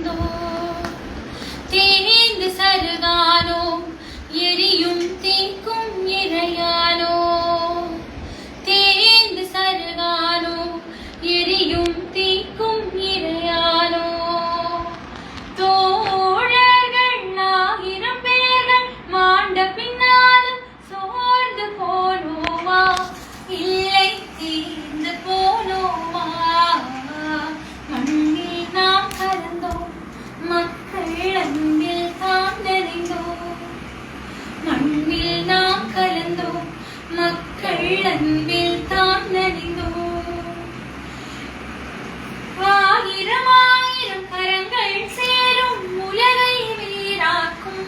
பறந்தோ தேய்ந்து சருகானோ எரியும் தீக்கும் இரையானோ தேய்ந்து சருகானோ எரியும் தீக்கும் இரையானோ தோழர்கள் ஆயிரம் பேர்கள் மாண்ட பின்னாலும் சோர்ந்து போனோமா இல்லை தீர்ந்து போனோமா மண்ணில் நாம் கலந்தோம் மக்கள் அன்பில் தாம் நனைந்தோம் மண்ணில் நாம் கலந்தோம் மக்கள் அன்பில் தாம் நனைந்தோம் ஆயிரம் ஆயிரம் கரங்கள் சேரும் உலகை வீராக்கும்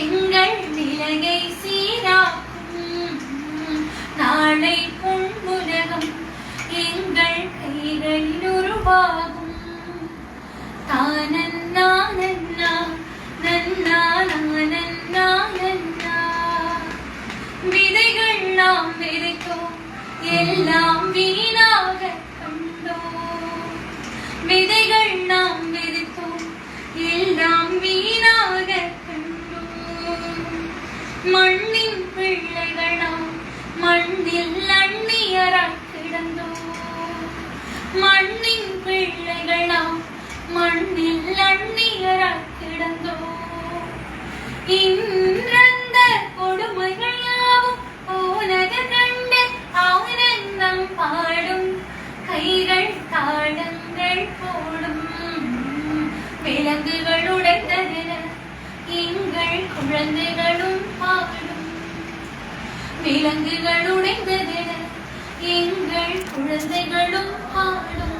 எங்கள் நிலையை சீராக்கும் நாளை பொன்னுலகம் எங்கள் கைகளில் உருவாகும் தானன்னா நன்னா நன்னா நானன்னா நன்னா விதைகள் நாம் விதைத்தோம் எல்லாம் வீணாக கண்டோம் விதைகள் நாம் விதைத்தோம் எல்லாம் வீணாக கண்டோம் மண்ணின் பிள்ளைகள் நாம் மண்ணில் அந்நியராய் கிடந்தோம் மண்ணின் பிள்ளைகள் நாம் மண்ணில் அந்நியராய் கிடந்தோம் இன்றந்த கொடுமைகள் யாவும் போனது கண்டு ஆனந்தம் பாடும் கைகள் தாளங்கள் போடும் விலங்குகள் உடைத்ததென எங்கள் குழந்தைகளும் பாடும் விலங்குகள் உடைந்ததென எங்கள் குழந்தைகளும் பாடும்